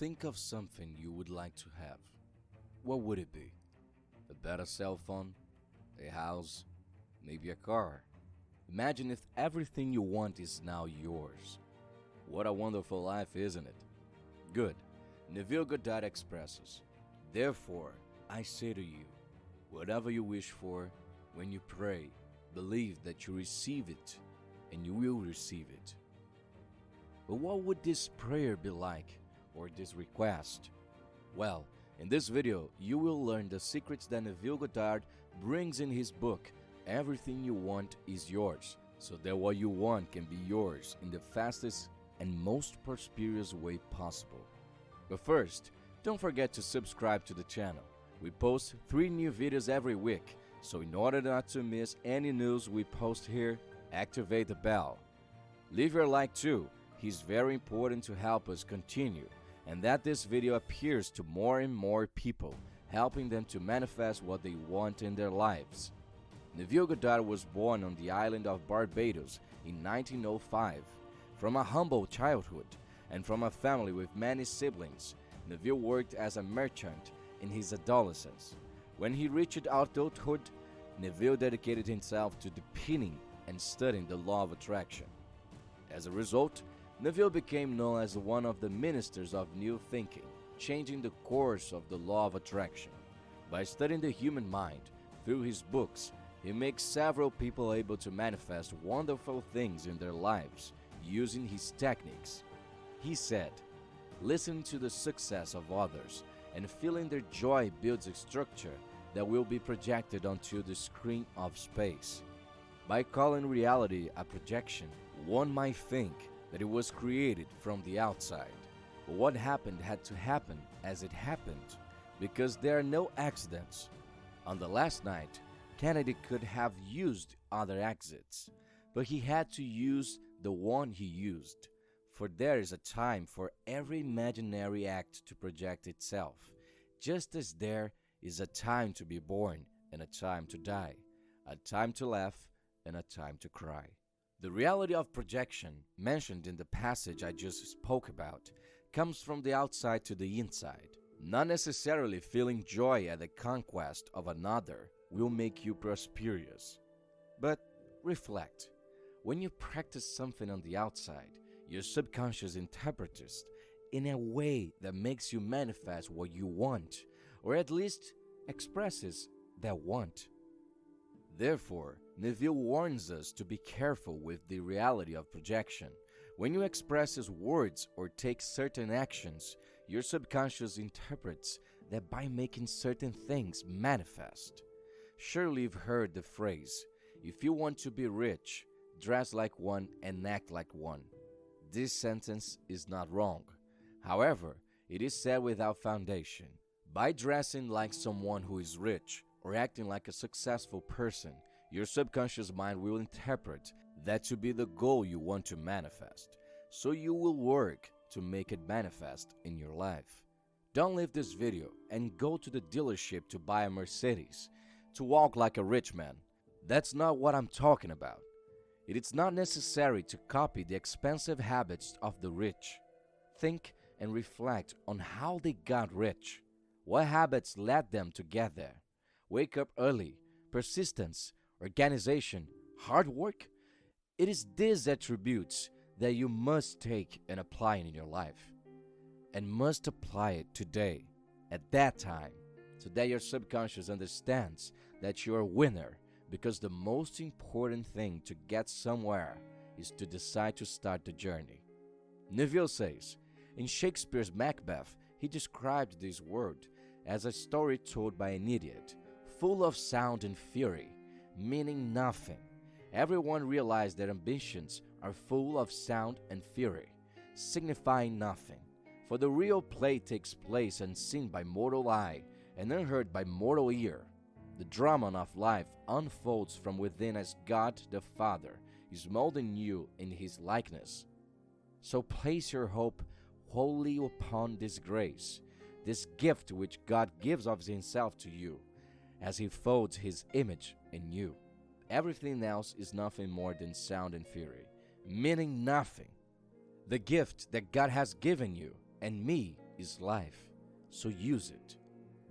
Think of something you would like to have. What would it be? A better cell phone? A house? Maybe a car? Imagine if everything you want is now yours. What a wonderful life, isn't it? Good. Neville Goddard expresses, "Therefore, I say to you, whatever you wish for, when you pray, believe that you receive it, and you will receive it." But what would this prayer be like, or this request? Well, in this video, you will learn the secrets that Neville Goddard brings in his book, Everything You Want Is Yours, so that what you want can be yours in the fastest and most prosperous way possible. But first, don't forget to subscribe to the channel. We post 3 new videos every week, so in order not to miss any news we post here, activate the bell. Leave your like too. He's very important to help us continue, and that this video appears to more and more people, helping them to manifest what they want in their lives. Neville Goddard was born on the island of Barbados in 1905. From a humble childhood and from a family with many siblings, Neville worked as a merchant in his adolescence. When he reached adulthood, Neville dedicated himself to deepening and studying the law of attraction. As a result, Neville became known as one of the ministers of new thinking, changing the course of the law of attraction. By studying the human mind through his books, he makes several people able to manifest wonderful things in their lives using his techniques. He said, "Listening to the success of others and feeling their joy builds a structure that will be projected onto the screen of space. By calling reality a projection, one might think that it was created from the outside. But what happened had to happen as it happened, because there are no accidents. On the last night, Kennedy could have used other exits, but he had to use the one he used. For there is a time for every imaginary act to project itself, just as there is a time to be born and a time to die, a time to laugh and a time to cry." The reality of projection, mentioned in the passage I just spoke about, comes from the outside to the inside. Not necessarily feeling joy at the conquest of another will make you prosperous. But reflect. When you practice something on the outside, your subconscious interprets it in a way that makes you manifest what you want, or at least expresses that want. Therefore, Neville warns us to be careful with the reality of projection. When you express his words or take certain actions, your subconscious interprets that by making certain things manifest. Surely you've heard the phrase, "If you want to be rich, dress like one and act like one." This sentence is not wrong. However, it is said without foundation. By dressing like someone who is rich or acting like a successful person, your subconscious mind will interpret that to be the goal you want to manifest. So you will work to make it manifest in your life. Don't leave this video and go to the dealership to buy a Mercedes, to walk like a rich man. That's not what I'm talking about. It is not necessary to copy the expensive habits of the rich. Think and reflect on how they got rich. What habits led them to get there? Wake up early, persistence, organization, hard work. It is these attributes that you must take and apply in your life. And must apply it today, at that time, so that your subconscious understands that you're a winner, because the most important thing to get somewhere is to decide to start the journey. Neville says, in Shakespeare's Macbeth, he described this world as a story told by an idiot, full of sound and fury, meaning nothing. Everyone realized that ambitions are full of sound and fury, signifying nothing. For the real play takes place unseen by mortal eye and unheard by mortal ear. The drama of life unfolds from within as God the Father is molding you in His likeness. So place your hope wholly upon this grace, this gift which God gives of Himself to you, as He folds His image in you. Everything else is nothing more than sound and fury, meaning nothing. The gift that God has given you and me is life, so use it.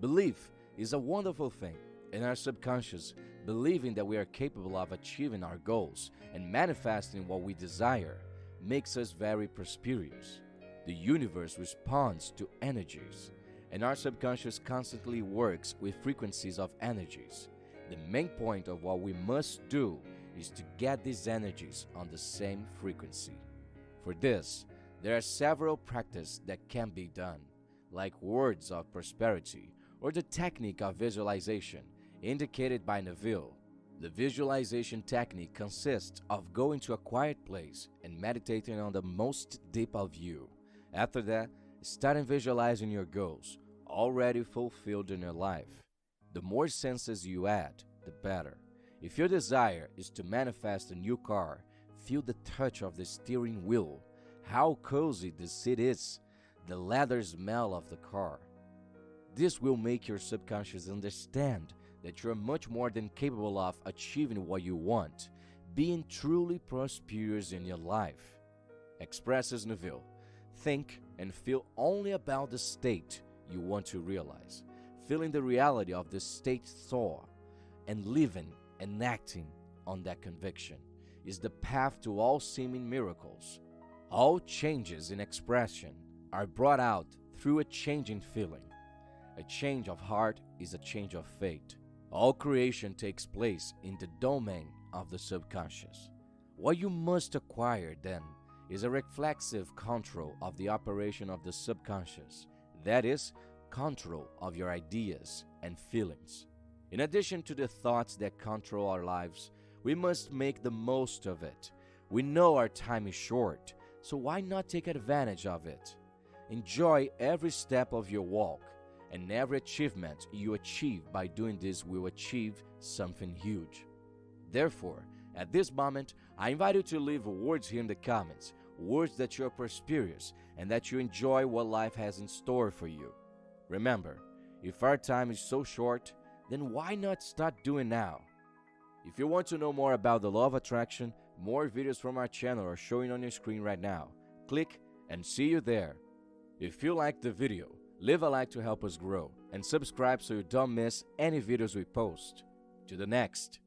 Belief is a wonderful thing, and our subconscious, believing that we are capable of achieving our goals and manifesting what we desire, makes us very prosperous. The universe responds to energies, and our subconscious constantly works with frequencies of energies. The main point of what we must do is to get these energies on the same frequency. For this, there are several practices that can be done, like words of prosperity or the technique of visualization indicated by Neville. The visualization technique consists of going to a quiet place and meditating on the most deep of you. After that, starting visualizing your goals already fulfilled in your life. The more senses you add, the better. If your desire is to manifest a new car, feel the touch of the steering wheel, how cozy the seat is, the leather smell of the car. This will make your subconscious understand that you're much more than capable of achieving what you want, being truly prosperous in your life. Expresses Neville, think and feel only about the state you want to realize, feeling the reality of the state thought, and living and acting on that conviction is the path to all seeming miracles. All changes in expression are brought out through a change in feeling. A change of heart is a change of fate. All creation takes place in the domain of the subconscious. What you must acquire, then, is a reflexive control of the operation of the subconscious. That is, control of your ideas and feelings. In addition to the thoughts that control our lives, we must make the most of it. We know our time is short, so why not take advantage of it? Enjoy every step of your walk, and every achievement you achieve by doing this will achieve something huge. Therefore, at this moment, I invite you to leave words here in the comments, words that you are prosperous and that you enjoy what life has in store for you. Remember, if our time is so short, then why not start doing now? If you want to know more about the law of attraction, more videos from our channel are showing on your screen right now. Click and see you there. If you liked the video, leave a like to help us grow and subscribe so you don't miss any videos we post. To the next.